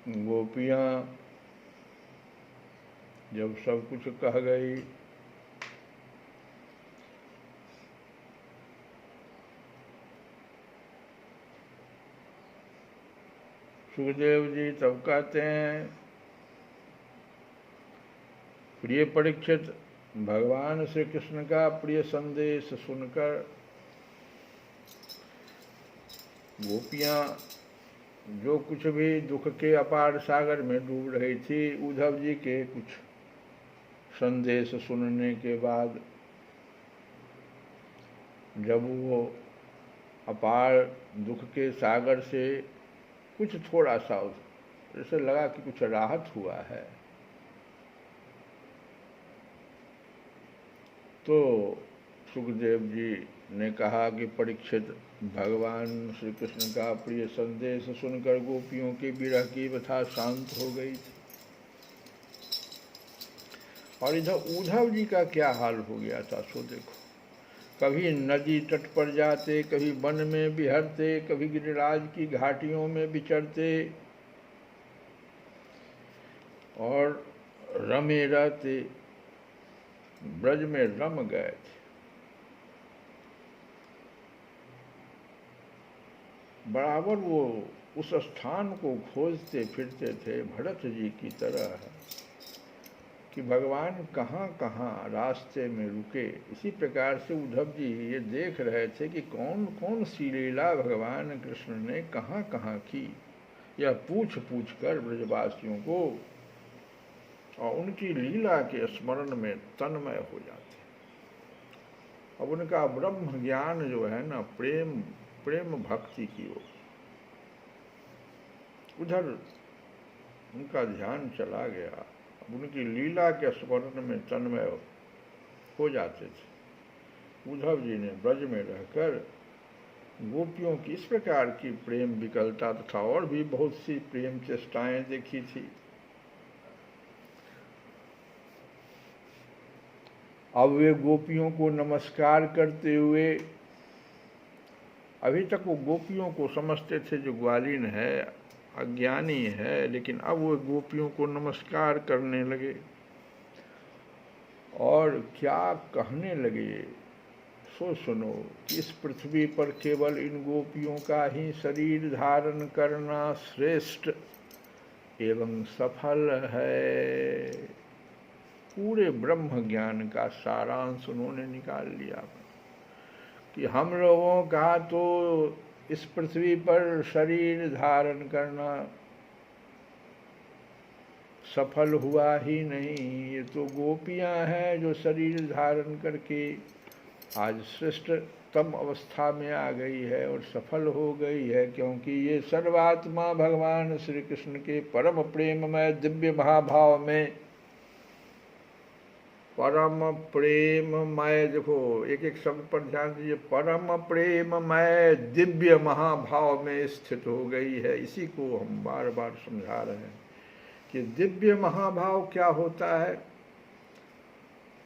गोपियाँ जब सब कुछ कह गई, सुखदेव जी तब कहते हैं, प्रिय परीक्षित, भगवान श्री कृष्ण का प्रिय संदेश सुनकर गोपियाँ जो कुछ भी दुख के अपार सागर में डूब रही थी, उद्धव जी के कुछ संदेश सुनने के बाद जब वो अपार दुख के सागर से कुछ थोड़ा सा जैसे लगा कि कुछ राहत हुआ है, तो सुखदेव जी ने कहा कि परीक्षित, भगवान श्री कृष्ण का प्रिय संदेश सुनकर गोपियों की विरह की व्यथा शांत हो गई थी। और इधर उद्धव जी का क्या हाल हो गया था सो देखो, कभी नदी तट पर जाते, कभी वन में बिहरते, कभी गिरिराज की घाटियों में विचरते और रमे रहते, ब्रज में रम गए थे। बराबर वो उस स्थान को खोजते फिरते थे भरत जी की तरह कि भगवान कहाँ कहाँ रास्ते में रुके। इसी प्रकार से उद्धव जी ये देख रहे थे कि कौन कौन सी लीला भगवान कृष्ण ने कहाँ कहाँ की, यह पूछ पूछ कर ब्रजवासियों को, और उनकी लीला के स्मरण में तन्मय हो जाते। अब उनका ब्रह्म ज्ञान जो है ना, प्रेम भक्ति की ओर उधर उनका ध्यान चला गया। अब उनकी लीला के स्मरण में तन्मय हो जाते थे। उद्धव जी ने ब्रज में रहकर गोपियों की इस प्रकार की प्रेम विकलता तथा और भी बहुत सी प्रेम चेष्टाएं देखी थी। अब वे गोपियों को नमस्कार करते हुए, अभी तक वो गोपियों को समझते थे जो ग्वालीन है, अज्ञानी है, लेकिन अब वो गोपियों को नमस्कार करने लगे और क्या कहने लगे सो सुनो कि इस पृथ्वी पर केवल इन गोपियों का ही शरीर धारण करना श्रेष्ठ एवं सफल है। पूरे ब्रह्म ज्ञान का सारांश उन्होंने निकाल लिया कि हम लोगों का तो इस पृथ्वी पर शरीर धारण करना सफल हुआ ही नहीं, ये तो गोपियां हैं जो शरीर धारण करके आज श्रेष्ठतम अवस्था में आ गई है और सफल हो गई है, क्योंकि ये सर्वात्मा भगवान श्री कृष्ण के परम प्रेममय दिव्य महाभाव में, परम प्रेममय, देखो एक एक शब्द पर ध्यान दीजिए, परम प्रेममय दिव्य महाभाव में स्थित हो गई है। इसी को हम बार बार समझा रहे हैं कि दिव्य महाभाव क्या होता है।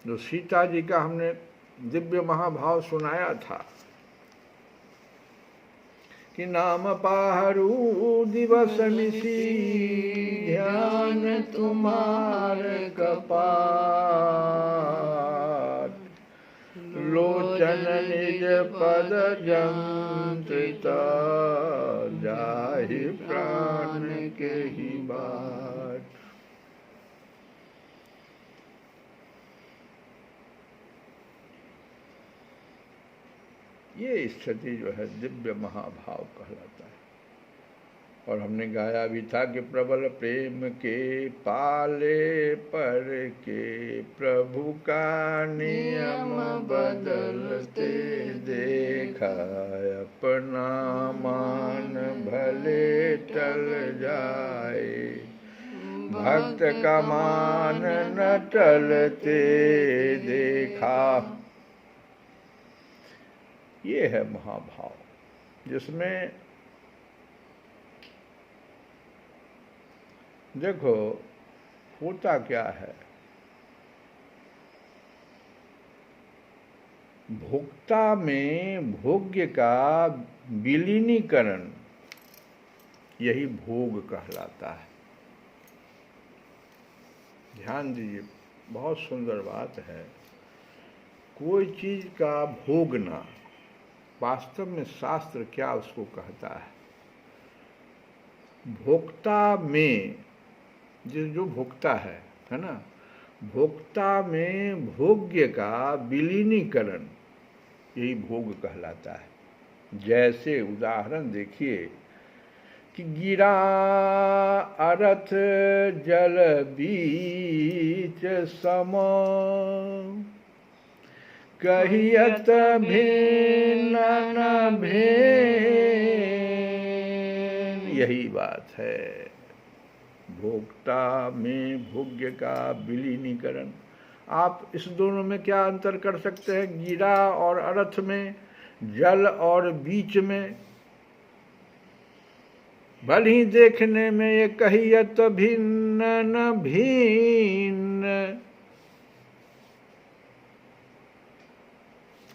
जो सीता जी का हमने दिव्य महाभाव सुनाया था कि नाम पाहरू दिवस निशी ध्यान तुम्हार कपाट, लोचन निज पद जंत्रित जाहि प्राण के ही बाट। ये स्थिति जो है दिव्य महाभाव कहलाता है। और हमने गाया भी था कि प्रबल प्रेम के पाले पर के प्रभु का नियम बदलते देखा, अपना मान भले टल जाए, भक्त का मान न टलते देखा। ये है महाभाव, जिसमें देखो होता क्या है, भोक्ता में भोग्य का विलीनीकरण यही भोग कहलाता है। ध्यान दीजिए, बहुत सुंदर बात है। कोई चीज का भोगना, वास्तव में शास्त्र क्या उसको कहता है? भोक्ता में जो भोक्ता है ना, भोक्ता में भोग्य का विलीनीकरण यही भोग कहलाता है। जैसे उदाहरण देखिए कि गिरा अरथ जल बीच सम, कहियत भिन्न न भेन। यही बात है, भोक्ता में भोग्य का विलीनीकरण। आप इस दोनों में क्या अंतर कर सकते हैं? गिरा और अर्थ में, जल और बीच में। भल ही देखने में ये कहियत भिन्न न भिन्न।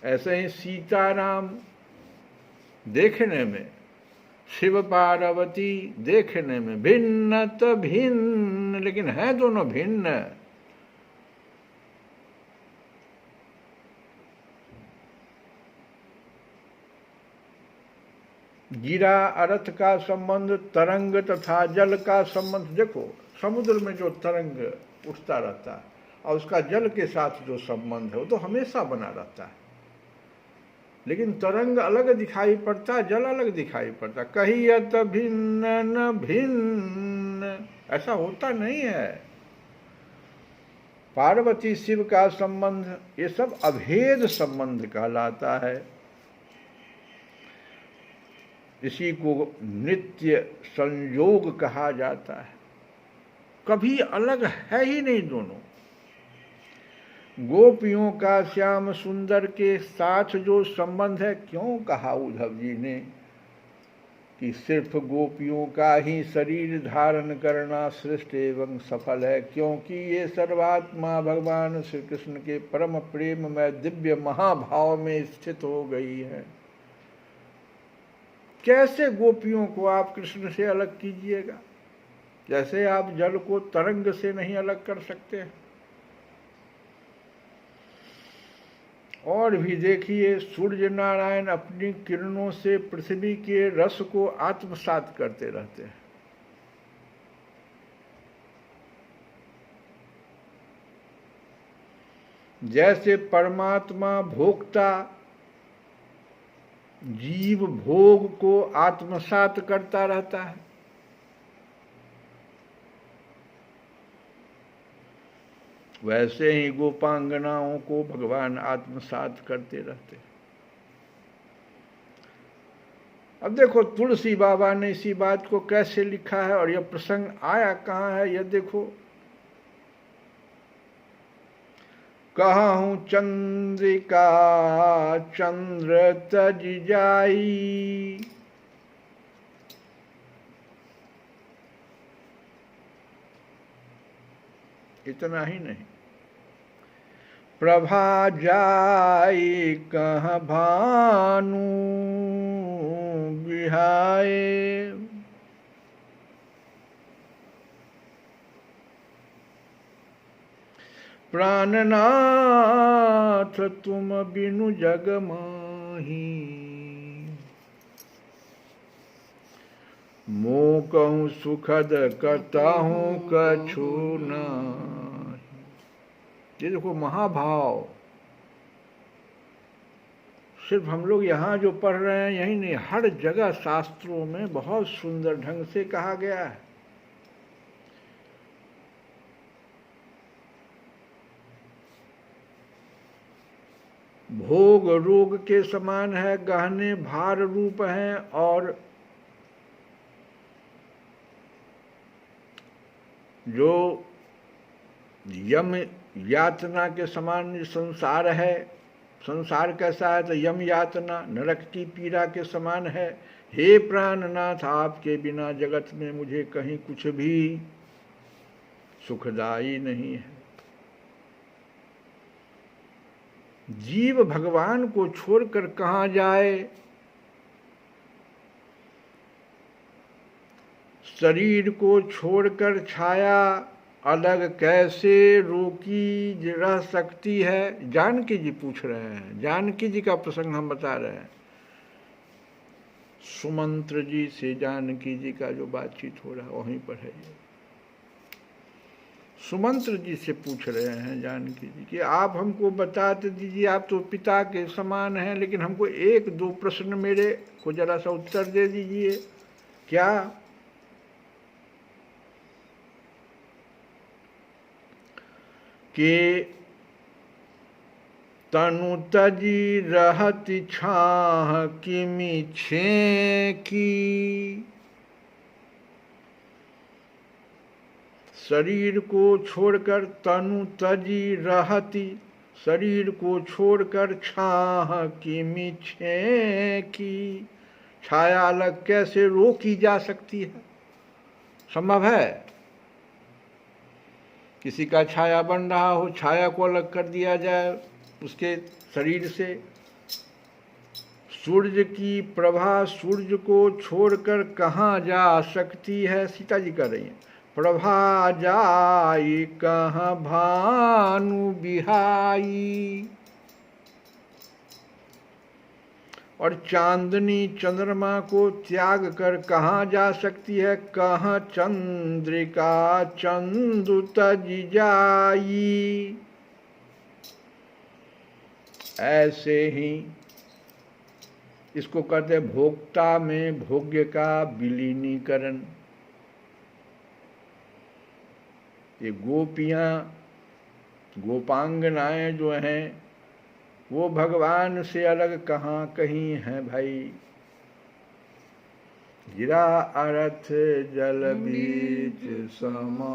ऐसे ही सीताराम देखने में, शिव पार्वती देखने में भिन्न तो भिन्न, लेकिन है दोनों भिन्न। गिरा अर्थ का संबंध तरंग तथा जल का संबंध। देखो समुद्र में जो तरंग उठता रहता है और उसका जल के साथ जो संबंध है वो तो हमेशा बना रहता है, लेकिन तरंग अलग दिखाई पड़ता है, जल अलग दिखाई पड़ता है। कहियत भिन्न न भिन्न, ऐसा होता नहीं है। पार्वती शिव का संबंध ये सब अभेद संबंध कहलाता है। इसी को नित्य संयोग कहा जाता है। कभी अलग है ही नहीं दोनों। गोपियों का श्याम सुंदर के साथ जो संबंध है, क्यों कहा उद्धव जी ने कि सिर्फ गोपियों का ही शरीर धारण करना श्रेष्ठ एवं सफल है, क्योंकि ये सर्वात्मा भगवान श्री कृष्ण के परम प्रेम में दिव्य महाभाव में स्थित हो गई है। कैसे गोपियों को आप कृष्ण से अलग कीजिएगा? जैसे आप जल को तरंग से नहीं अलग कर सकते। और भी देखिए, सूर्य नारायण अपनी किरणों से पृथ्वी के रस को आत्मसात करते रहते हैं। जैसे परमात्मा भोक्ता जीव भोग को आत्मसात करता रहता है, वैसे ही गोपांगनाओं को भगवान आत्मसात करते रहते। अब देखो तुलसी बाबा ने इसी बात को कैसे लिखा है और यह प्रसंग आया कहाँ है, यह देखो। कहूँ चंद्रिका चंद्र तज जाई, इतना ही नहीं, प्रभा जाई कहाँ भानु बिहाए। प्राणनाथ तुम बिनु जग माही, मोह कहूँ सुखद करताहूँ कछु नाही। ये देखो महाभाव, सिर्फ हम लोग यहाँ जो पढ़ रहे हैं यही नहीं, हर जगह शास्त्रों में बहुत सुंदर ढंग से कहा गया है। भोग रोग के समान है, गहने भार रूप हैं, और जो यम यातना के समान संसार है। संसार कैसा है? तो यम यातना नरक की पीड़ा के समान है। हे प्राणनाथ, आपके बिना जगत में मुझे कहीं कुछ भी सुखदायी नहीं है। जीव भगवान को छोड़कर कहाँ जाए? शरीर को छोड़कर छाया अलग कैसे रोकी रह सकती है? जानकी जी पूछ रहे हैं, जानकी जी का प्रसंग हम बता रहे हैं। सुमंत्र जी से जानकी जी का जो बातचीत हो रहा है वहीं पर है। सुमंत्र जी से पूछ रहे हैं जानकी जी कि आप हमको बता दीजिए, आप तो पिता के समान हैं, लेकिन हमको एक दो प्रश्न मेरे को जरा सा उत्तर दे दीजिए। क्या? कि तनु तजी रहती छाह किमि छे की। शरीर को छोड़कर तनु तजी रहती, शरीर को छोड़कर छाह किमि छे की। छाया अलग कैसे रोकी जा सकती है? संभव है? किसी का छाया बन रहा हो, छाया को अलग कर दिया जाए उसके शरीर से? सूर्य की प्रभा सूर्य को छोड़कर कहाँ जा सकती है? सीता जी कर रही हैं, प्रभा जाई कहाँ भानु बिहाई। और चांदनी चंद्रमा को त्याग कर कहाँ जा सकती है? कहाँ चंद्रिका चंदु तज जाई। ऐसे ही इसको कहते हैं भोक्ता में भोग्य का विलीनीकरण। ये गोपियाँ गोपांगनाएं जो हैं वो भगवान से अलग कहाँ कहीं हैं भाई। गिरा अर्थ जल बीच समा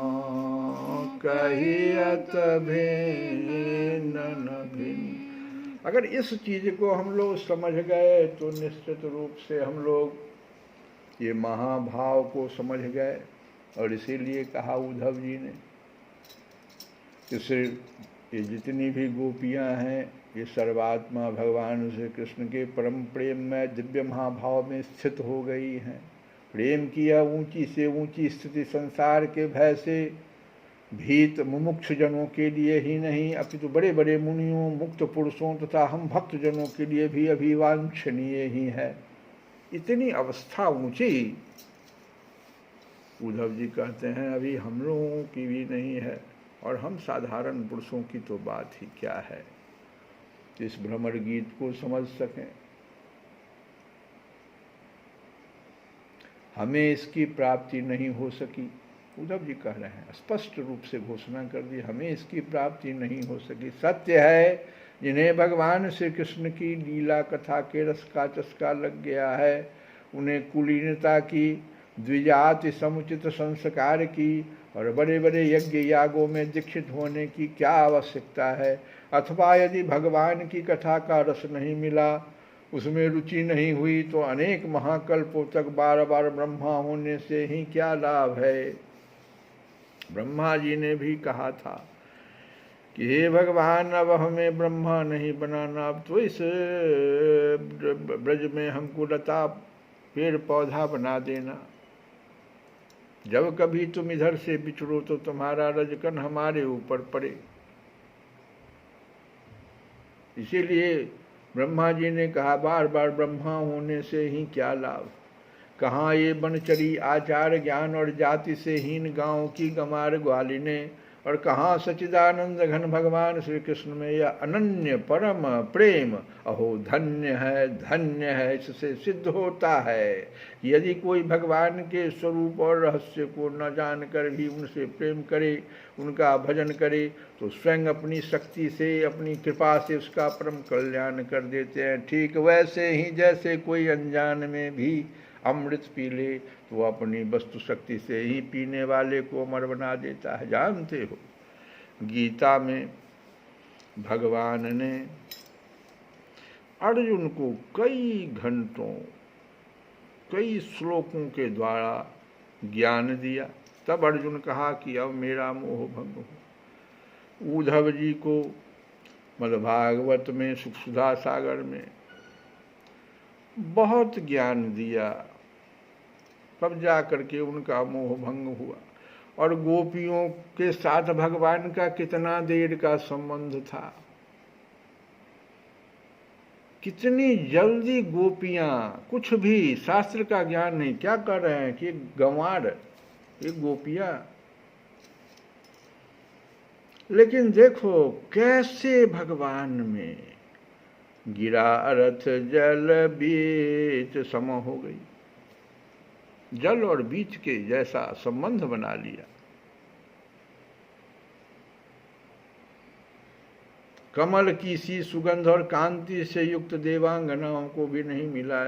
कहियत भिन्न न भिन्न। अगर इस चीज को हम लोग समझ गए तो निश्चित रूप से हम लोग ये महाभाव को समझ गए। और इसीलिए कहा उद्धव जी ने कि सिर्फ ये जितनी भी गोपियाँ हैं ये सर्वात्मा भगवान श्री कृष्ण के परम प्रेम में दिव्य महाभाव में स्थित हो गई हैं। प्रेम की यह ऊंची से ऊंची स्थिति संसार के भय से भीत मुमुक्ष जनों के लिए ही नहीं अपितु बड़े बड़े मुनियों मुक्त पुरुषों तथा हम भक्त जनों के लिए भी अभिवांछनीय ही है। इतनी अवस्था ऊंची उद्धव जी कहते हैं अभी हम लोगों की भी नहीं है, और हम साधारण पुरुषों की तो बात ही क्या है इस भ्रमर गीत को समझ सकें। हमें इसकी प्राप्ति नहीं हो सकी। उद्धव जी कह रहे हैं, स्पष्ट रूप से घोषणा कर दी, हमें इसकी प्राप्ति नहीं हो सकी। सत्य है जिन्हें भगवान श्री कृष्ण की लीला कथा के रस का चस्का लग गया है, उन्हें कुलीनता की, द्विजाति समुचित संस्कार की और बड़े बड़े यज्ञ यागों में दीक्षित होने की क्या आवश्यकता है। अथवा यदि भगवान की कथा का रस नहीं मिला, उसमें रुचि नहीं हुई, तो अनेक महाकल्पों तक बार बार ब्रह्मा होने से ही क्या लाभ है। ब्रह्मा जी ने भी कहा था कि हे भगवान अब हमें ब्रह्मा नहीं बनाना, अब तो इस ब्रज में हमको लता पेड़ पौधा बना देना। जब कभी तुम इधर से बिछड़ो तो तुम्हारा रजकन हमारे ऊपर पड़े। इसीलिए ब्रह्मा जी ने कहा बार बार ब्रह्मा होने से ही क्या लाभ। कहाँ ये बनचरी आचार ज्ञान और जाति से हीन गांव की गमार ग्वालिने और कहाँ सच्चिदानंद घन भगवान श्री कृष्ण में यह अनन्य परम प्रेम। अहो धन्य है, इससे सिद्ध होता है कि यदि कोई भगवान के स्वरूप और रहस्य को न जानकर भी उनसे प्रेम करे, उनका भजन करे, तो स्वयं अपनी शक्ति से, अपनी कृपा से उसका परम कल्याण कर देते हैं। ठीक वैसे ही जैसे कोई अनजान में भी अमृत पी ले तो वो अपनी वस्तु शक्ति से ही पीने वाले को अमर बना देता है। जानते हो, गीता में भगवान ने अर्जुन को कई घंटों, कई श्लोकों के द्वारा ज्ञान दिया। तब अर्जुन कहा कि अब मेरा मोह भंग हो। उद्धव जी को मद्भागवत में, सुखसुधा सागर में बहुत ज्ञान दिया, तब जा करके उनका मोह भंग हुआ। और गोपियों के साथ भगवान का कितना देर का संबंध था, कितनी जल्दी गोपियां, कुछ भी शास्त्र का ज्ञान नहीं, क्या कर रहे हैं कि गंवार, ये गोपियां। लेकिन देखो कैसे भगवान में गिरा रथ जल बीच सम हो गई, जल और बीच के जैसा संबंध बना लिया। कमल की सी सुगंध और कांति से युक्त देवांगनाओं को भी नहीं मिला।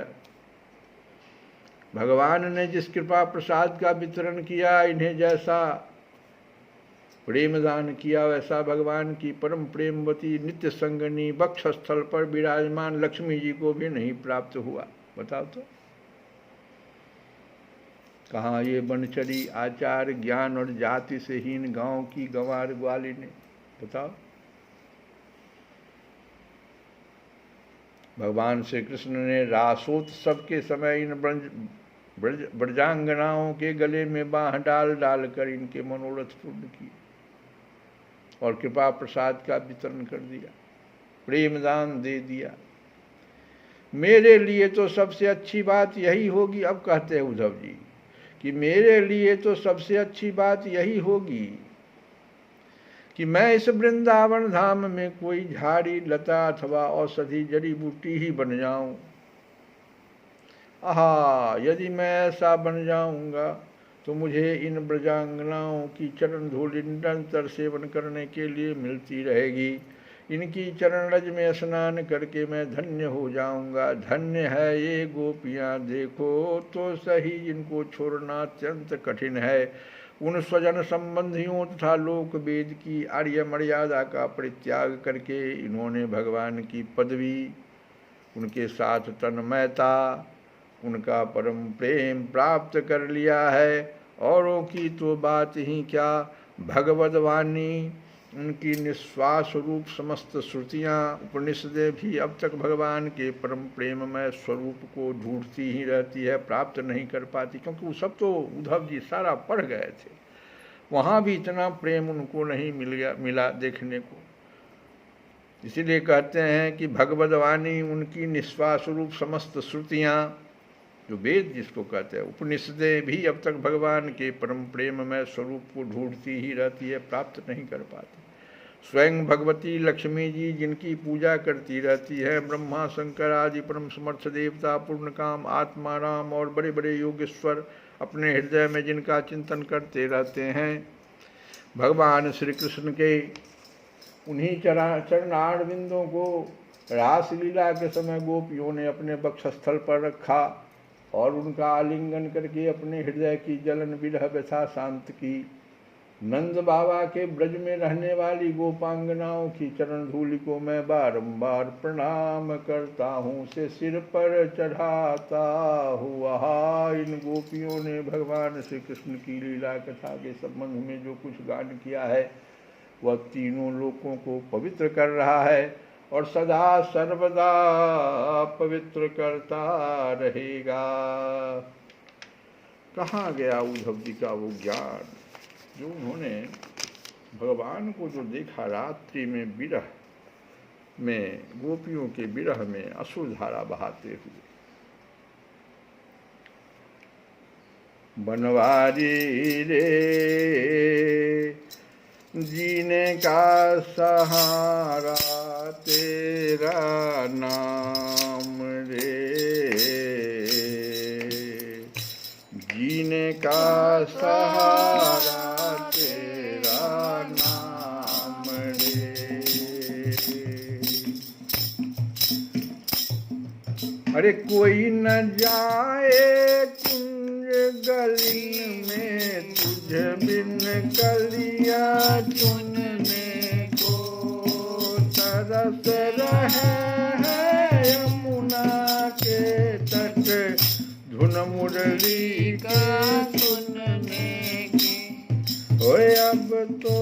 भगवान ने जिस कृपा प्रसाद का वितरण किया, इन्हें जैसा प्रेमदान किया, वैसा भगवान की परम प्रेमवती नित्य संगनी वक्ष स्थल पर विराजमान लक्ष्मी जी को भी नहीं प्राप्त हुआ। बताओ तो, कहाँ ये बनचरी आचार ज्ञान और जाति से हीन गांव की गंवार ग्वालिनी, बताओ। भगवान श्री कृष्ण ने रासोत्सव के समय इन ब्रजांगनाओं के गले में बांह डाल डाल कर इनके मनोरथ पूर्ण किए और कृपा प्रसाद का वितरण कर दिया, प्रेमदान दे दिया। मेरे लिए तो सबसे अच्छी बात यही होगी, अब कहते हैं उद्धव जी कि मेरे लिए तो सबसे अच्छी बात यही होगी कि मैं इस वृंदावन धाम में कोई झाड़ी लता अथवा औषधि जड़ी बूटी ही बन जाऊं। आहा, यदि मैं ऐसा बन जाऊंगा तो मुझे इन ब्रजांगनाओं की चरण धूलि निरंतर सेवन करने के लिए मिलती रहेगी। इनकी चरण रज में स्नान करके मैं धन्य हो जाऊंगा। धन्य है ये गोपियां, देखो तो सही, इनको छोड़ना अत्यंत कठिन है। उन स्वजन संबंधियों तथा लोक वेद की आर्य मर्यादा का परित्याग करके इन्होंने भगवान की पदवी, उनके साथ तन्मयता, उनका परम प्रेम प्राप्त कर लिया है। औरों की तो बात ही क्या, भगवद वाणी, उनकी निश्वास रूप समस्त श्रुतियाँ, उपनिषदें भी अब तक भगवान के परम प्रेममय स्वरूप को ढूंढती ही रहती है, प्राप्त नहीं कर पाती, क्योंकि वो सब तो उद्धव जी सारा पढ़ गए थे। वहाँ भी इतना प्रेम उनको नहीं मिला देखने को। इसीलिए कहते हैं कि भगवद वाणी, उनकी निश्वास रूप समस्त श्रुतियाँ, जो वेद जिसको कहते हैं, उपनिषदें भी अब तक भगवान के परम प्रेममय स्वरूप को ढूंढती ही रहती है, प्राप्त नहीं कर पाती। स्वयं भगवती लक्ष्मी जी जिनकी पूजा करती रहती है, ब्रह्मा शंकर आदि परम समर्थ देवता, पूर्ण काम आत्मा राम और बड़े बड़े योगेश्वर अपने हृदय में जिनका चिंतन करते रहते हैं, भगवान श्री कृष्ण के उन्हीं चरणारविंदों को रासलीला के समय गोपियों ने अपने वक्षस्थल पर रखा और उनका आलिंगन करके अपने हृदय की जलन विरह व्यथा शांत की। नंद बाबा के ब्रज में रहने वाली गोपांगनाओं की चरण धूलि को मैं बारंबार प्रणाम करता हूँ, से सिर पर चढ़ाता हुआ। इन गोपियों ने भगवान श्री कृष्ण की लीला कथा के संबंध में जो कुछ गान किया है, वह तीनों लोकों को पवित्र कर रहा है और सदा सर्वदा पवित्र करता रहेगा। कहाँ गया उद्धव जी का वो ज्ञान, जो उन्होंने भगवान को जो देखा रात्रि में विरह में, गोपियों के विरह में अश्रुधारा बहाते हुए। बनवारी रे जीने का सहारा तेरा नाम रे, जीने का सहारा तेरा नाम रे। अरे कोई न जाए कुंज गली में, तुझ बिन कलिया चुनने को तरस रहे हैं यमुना के तट, धुन मुरली का सुनने के। ओए अब तो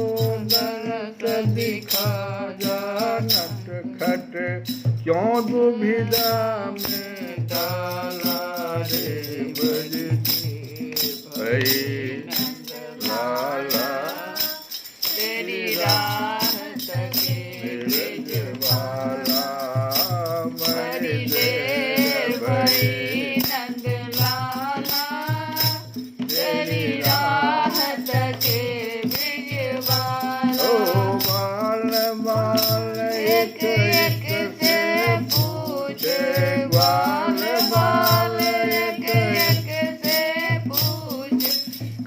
दरस दिखा जा नटखट, क्यों दुविधा में डाला रे बजती भई लाला, तेरी राह तके ब्रिजवाला, बड़ी देर भई नंद लाला, तेरी राह तके ब्रिजवाला। ओ बाल बाल एक एक से पूछे, बाल बाल एक एक से पूछ,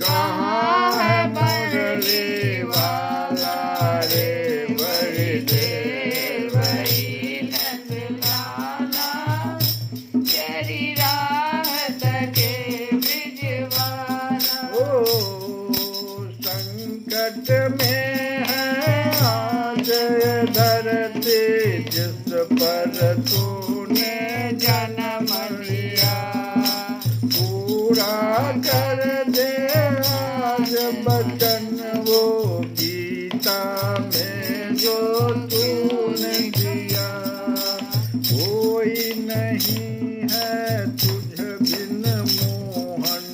कहाँ है मुरली वाला रे बड़ी देर भई नंद लाला, तेरी राह तके ब्रिजवाला। ओ संकट में है आज धरती, जिस पर तूने जन्म लिया, पूरा कर दे आज वचन वो गीता में जो तूने दिया। कोई नहीं है तुझ बिन मोहन,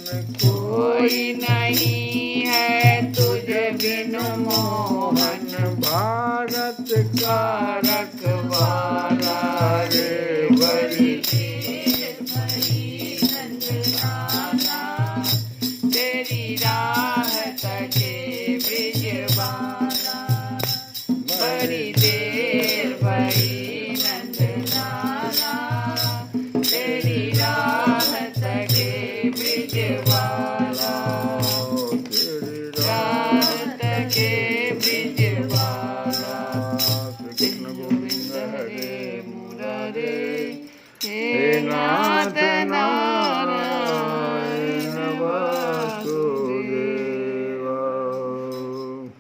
कोई नहीं है तुझ बिन मोहन, भारत का रखवाला रे बड़ी देर भई नंद लाला, तेरी राह तके ब्रिजवाला, बड़ी देर भई नंद लाला, तेरी राह तके ब्रिजवाला, राह तके ब्रिजवाला। कृष्ण गोविंद हरे मुरारे, हे नाम